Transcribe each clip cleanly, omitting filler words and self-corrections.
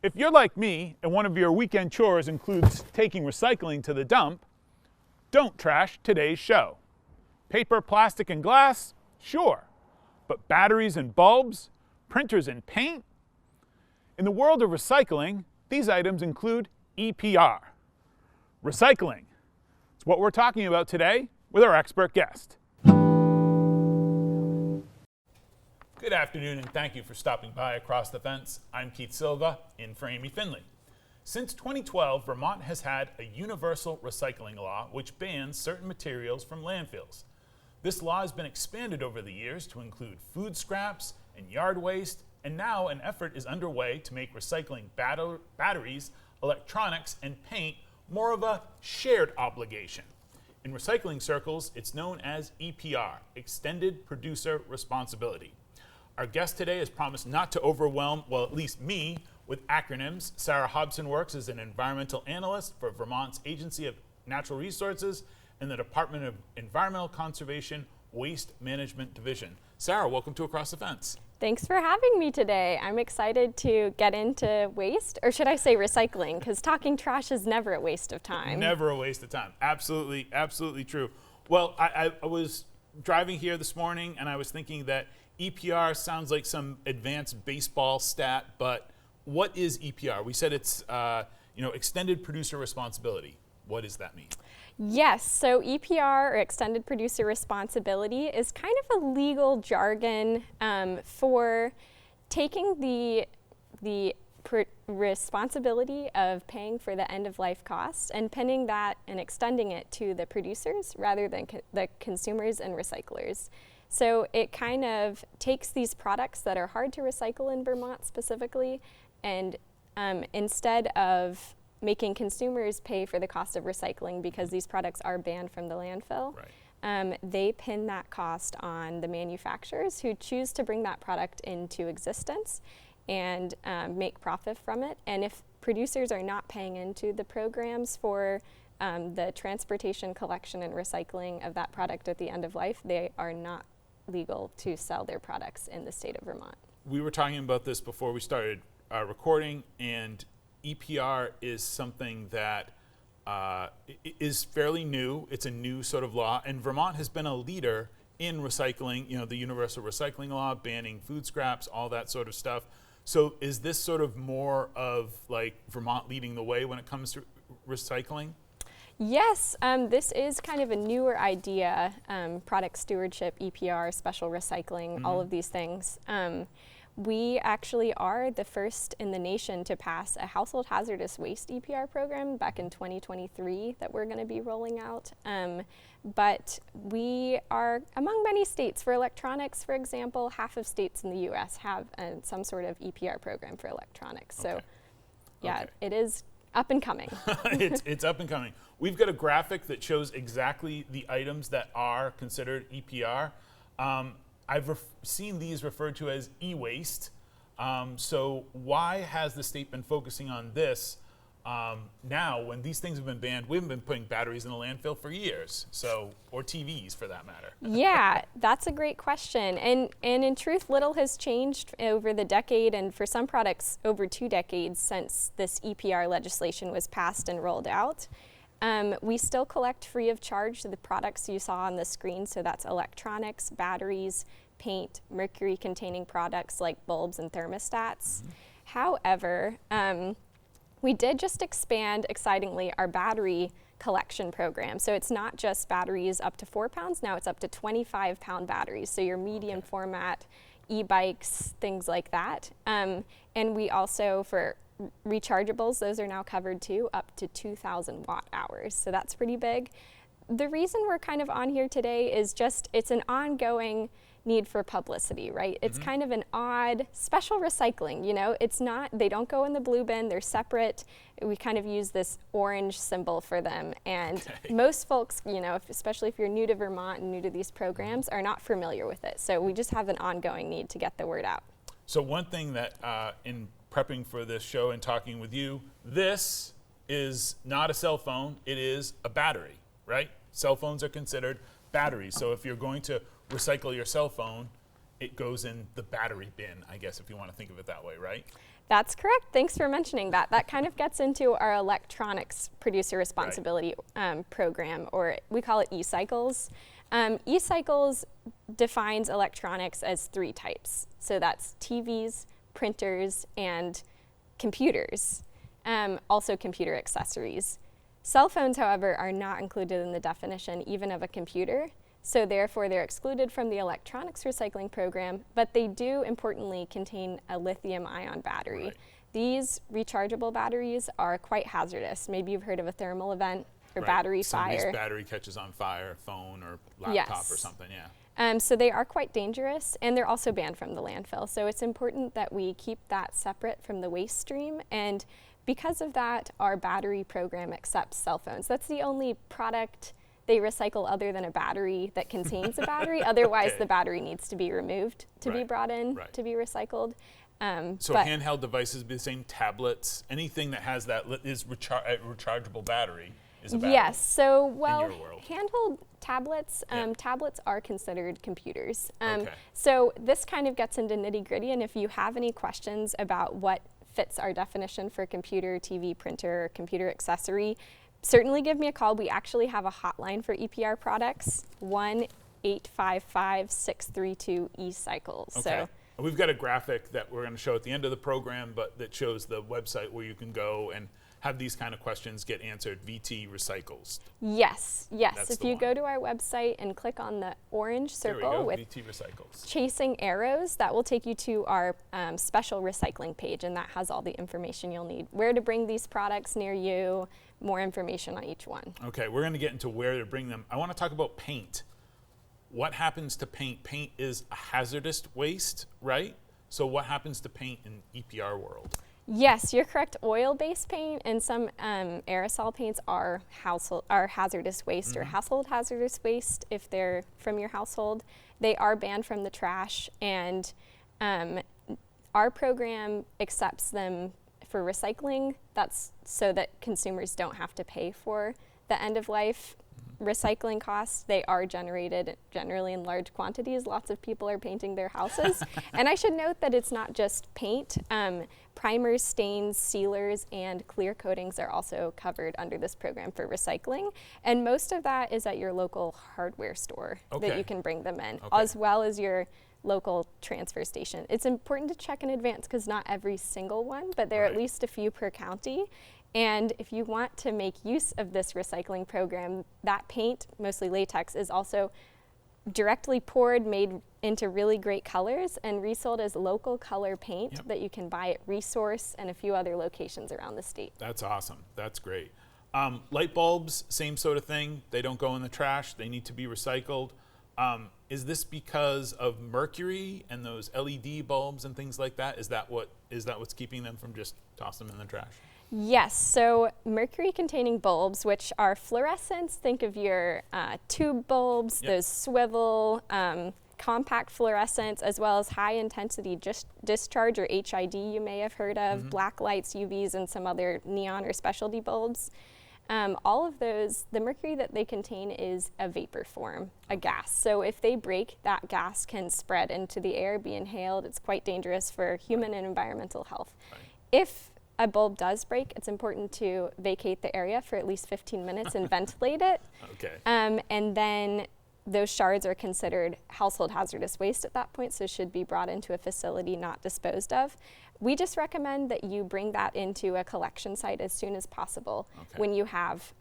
If you're like me and one of your weekend chores includes taking recycling to the dump, don't trash today's show. Paper, plastic, and glass? Sure. But batteries and bulbs? Printers and paint? In the world of recycling, these items include EPR. Recycling. It's what we're talking about today with our expert guest. Good afternoon, and thank you for stopping by Across the Fence. I'm Keith Silva, in for Amy Finley. Since 2012, Vermont has had a universal recycling law which bans certain materials from landfills. This law has been expanded over the years to include food scraps and yard waste, and now an effort is underway to make recycling batteries, electronics, and paint more of a shared obligation. In recycling circles, it's known as EPR, Extended Producer Responsibility. Our guest today has promised not to overwhelm, well, at least me, with acronyms. Sarah Hobson works as an environmental analyst for Vermont's Agency of Natural Resources and the Department of Environmental Conservation Waste Management Division. Sarah, welcome to Across the Fence. Thanks for having me today. I'm excited to get into waste, or should I say recycling, because talking trash is never a waste of time. Never a waste of time. Absolutely, absolutely true. Well, I was driving here this morning and I was thinking that EPR sounds like some advanced baseball stat, but what is EPR? We said it's extended producer responsibility. What does that mean? Yes, so EPR, or extended producer responsibility, is kind of a legal jargon for taking the responsibility of paying for the end-of-life costs and pinning that and extending it to the producers rather than the consumers and recyclers. So it kind of takes these products that are hard to recycle in Vermont specifically, and instead of making consumers pay for the cost of recycling because these products are banned from the landfill, right. They pin that cost on the manufacturers who choose to bring that product into existence and make profit from it. And if producers are not paying into the programs for the transportation, collection, and recycling of that product at the end of life, they are not legal to sell their products in the state of Vermont. We were talking about this before we started recording, and EPR is something that is fairly new. It's a new sort of law, and Vermont has been a leader in recycling, the universal recycling law, banning food scraps, all that sort of stuff. So is this sort of more of like Vermont leading the way when it comes to recycling? Yes, this is kind of a newer idea, product stewardship, EPR, special recycling, all of these things. We actually are the first in the nation to pass a household hazardous waste EPR program back in 2023 that we're going to be rolling out. But we are among many states. For electronics, for example, half of states in the U.S. have some sort of EPR program for electronics. So, It is up and coming. It's up and coming. We've got a graphic that shows exactly the items that are considered EPR. I've seen these referred to as e-waste. So why has the state been focusing on this now when these things have been banned? We haven't been putting batteries in the landfill for years, or TVs for that matter. Yeah, that's a great question. And in truth, little has changed over the decade, and for some products, over 2 decades since this EPR legislation was passed and rolled out. We still collect free of charge the products you saw on the screen, so that's electronics, batteries, paint, mercury-containing products like bulbs and thermostats. However, we did just expand, excitingly, our battery collection program. So it's not just batteries up to 4 pounds, now it's up to 25-pound batteries, so your medium format e-bikes, things like that. And we also, for rechargeables, those are now covered too, up to 2,000 watt hours. So that's pretty big. The reason we're kind of on here today is just it's an ongoing need for publicity, right? It's kind of an odd special recycling, it's not, they don't go in the blue bin, they're separate. We kind of use this orange symbol for them. And most folks, especially if you're new to Vermont and new to these programs, are not familiar with it. So we just have an ongoing need to get the word out. So one thing that in prepping for this show and talking with you, this is not a cell phone, it is a battery, right? Cell phones are considered batteries. So if you're going to recycle your cell phone, it goes in the battery bin, I guess, if you want to think of it that way, right? That's correct. Thanks for mentioning that. That kind of gets into our electronics producer responsibility program, or we call it e-cycles. E-cycles defines electronics as 3 types. So that's TVs, printers, and computers, also computer accessories. Cell phones, however, are not included in the definition even of a computer. So therefore, they're excluded from the electronics recycling program, but they do importantly contain a lithium-ion battery. Right. These rechargeable batteries are quite hazardous. Maybe you've heard of a thermal event or battery Somebody's fire. battery catches on fire, phone or laptop or something, So they are quite dangerous, and they're also banned from the landfill. So it's important that we keep that separate from the waste stream. And because of that, our battery program accepts cell phones. That's the only product they recycle other than a battery that contains a battery. Otherwise, the battery needs to be removed to be brought in to be recycled. So handheld devices be the same, tablets, anything that has that is rechargeable battery is a battery. Yes, so in your world. handheld tablets, tablets are considered computers. Okay. So this kind of gets into nitty gritty, and if you have any questions about what fits our definition for computer, TV, printer, or computer accessory, certainly give me a call. We actually have a hotline for EPR products, 1-855-632-E-Cycles. Okay. And we've got a graphic that we're going to show at the end of the program, but that shows the website where you can go and have these kind of questions get answered. VT Recycles. Yes. That's If the you one. go to our website and click on the orange There we circle go, with VT Recycles. chasing arrows, that will take you to our special recycling page, and that has all the information you'll need. Where to bring these products near you, more information on each one. Okay, we're going to get into where to bring them. I want to talk about paint. What happens to paint? Paint is a hazardous waste, right? So what happens to paint in EPR world? Yes, you're correct. Oil-based paint and some aerosol paints are hazardous waste or household hazardous waste if they're from your household. They are banned from the trash, and our program accepts them for recycling. That's so that consumers don't have to pay for the end-of-life recycling costs. They are generated generally in large quantities. Lots of people are painting their houses. And I should note that it's not just paint. Primers, stains, sealers, and clear coatings are also covered under this program for recycling. And most of that is at your local hardware store that you can bring them in, as well as your local transfer station. It's important to check in advance because not every single one, but there are at least a few per county. And if you want to make use of this recycling program, that paint, mostly latex, is also directly poured, made into really great colors, and resold as local color paint that you can buy at Resource and a few other locations around the state. That's awesome. That's great. Light bulbs, same sort of thing. They don't go in the trash. They need to be recycled. Is this because of mercury and those LED bulbs and things like that? Is that what's keeping them from just tossing them in the trash? Yes, so mercury-containing bulbs, which are fluorescents, think of your tube bulbs, those swivel, compact fluorescents, as well as high-intensity discharge, or HID you may have heard of, black lights, UVs, and some other neon or specialty bulbs. All of those, the mercury that they contain is a vapor form, a gas. So if they break, that gas can spread into the air, be inhaled. It's quite dangerous for human and environmental health. If a bulb does break, it's important to vacate the area for at least 15 minutes and ventilate it. And then those shards are considered household hazardous waste at that point, so should be brought into a facility, not disposed of. We just recommend that you bring that into a collection site as soon as possible when you have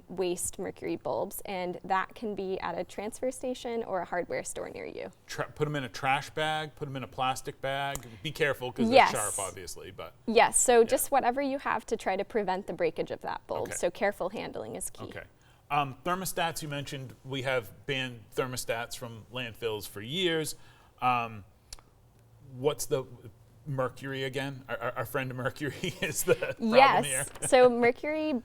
waste mercury bulbs, and that can be at a transfer station or a hardware store near you. Put them in a trash bag, put them in a plastic bag. Be careful because they're sharp, obviously. But yes, so just whatever you have to try to prevent the breakage of that bulb. So careful handling is key. Thermostats, you mentioned, we have banned thermostats from landfills for years. What's the mercury again? Our friend Mercury is the problem here. So mercury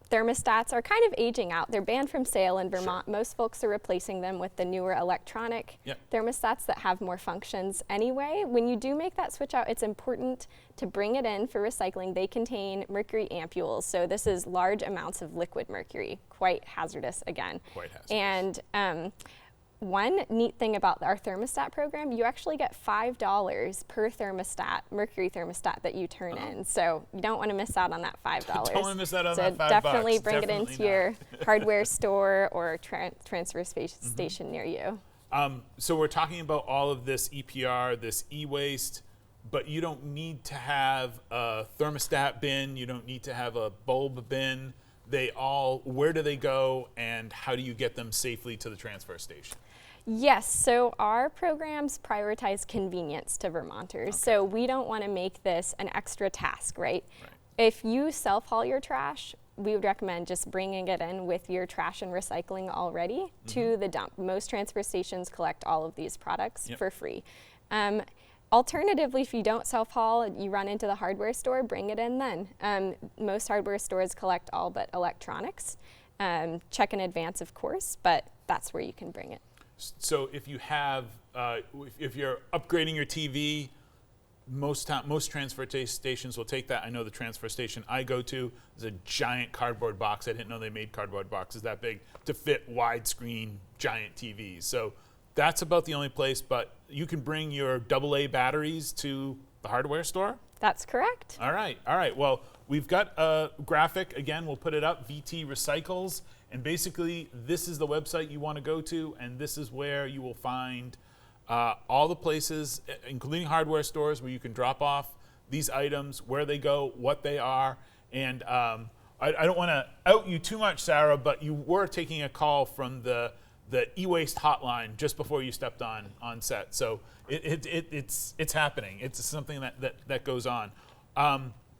thermostats are kind of aging out. They're banned from sale in Vermont. Most folks are replacing them with the newer electronic thermostats that have more functions anyway. When you do make that switch out, it's important to bring it in for recycling. They contain mercury ampules, so this is large amounts of liquid mercury, quite hazardous again. Quite hazardous. And one neat thing about our thermostat program, you actually get $5 per thermostat, mercury thermostat that you turn in. So you don't want to miss out on that $5. Don't want to miss out on so that $5. definitely bring Definitely it into not. your hardware store or transfer station near you. So we're talking about all of this EPR, this e-waste, but you don't need to have a thermostat bin. You don't need to have a bulb bin. Where do they go, and how do you get them safely to the transfer station? Yes, so our programs prioritize convenience to Vermonters. Okay. So we don't want to make this an extra task, right? If you self-haul your trash, we would recommend just bringing it in with your trash and recycling already to the dump. Most transfer stations collect all of these products for free. Alternatively, if you don't self-haul, you run into the hardware store, bring it in then. Most hardware stores collect all but electronics. Check in advance, of course, but that's where you can bring it. So if you have, if you're upgrading your TV, most transfer stations will take that. I know the transfer station I go to is a giant cardboard box. I didn't know they made cardboard boxes that big to fit widescreen giant TVs. So that's about the only place, but you can bring your AA batteries to the hardware store? That's correct. All right. Well, we've got a graphic. Again, we'll put it up, VT Recycles. And basically, this is the website you want to go to, and this is where you will find all the places, including hardware stores, where you can drop off these items, where they go, what they are. And I don't want to out you too much, Sarah, but you were taking a call from the e-waste hotline just before you stepped on set. So it's happening. It's something that goes on.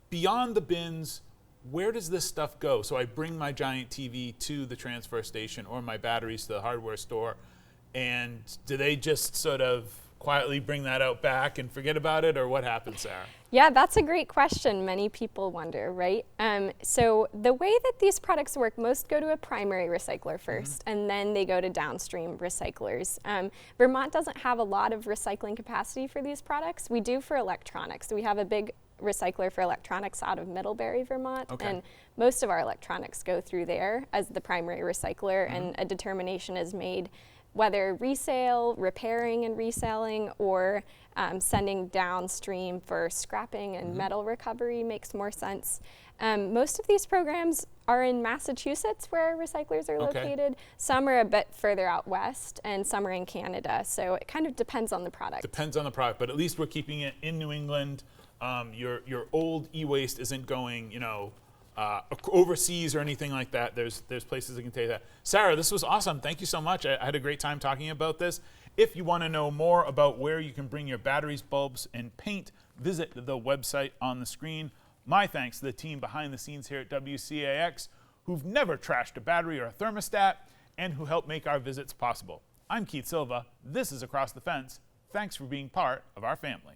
Beyond the bins, where does this stuff go? So I bring my giant TV to the transfer station or my batteries to the hardware store, and do they just sort of quietly bring that out back and forget about it, or what happens, Sarah? Yeah, that's a great question. Many people wonder, right? So the way that these products work, most go to a primary recycler first, and then they go to downstream recyclers. Vermont doesn't have a lot of recycling capacity for these products. We do for electronics. We have a big recycler for electronics out of Middlebury, Vermont, and most of our electronics go through there as the primary recycler, and a determination is made whether resale, repairing and reselling, or sending downstream for scrapping and metal recovery makes more sense. Most of these programs are in Massachusetts, where recyclers are located. Some are a bit further out west, and some are in Canada. So it kind of depends on the product. Depends on the product, but at least we're keeping it in New England. Your old e-waste isn't going, overseas or anything like that. There's places that can take that. Sarah, this was awesome. Thank you so much. I had a great time talking about this. If you want to know more about where you can bring your batteries, bulbs, and paint, visit the website on the screen. My thanks to the team behind the scenes here at WCAX, who've never trashed a battery or a thermostat, and who help make our visits possible. I'm Keith Silva. This is Across the Fence. Thanks for being part of our family.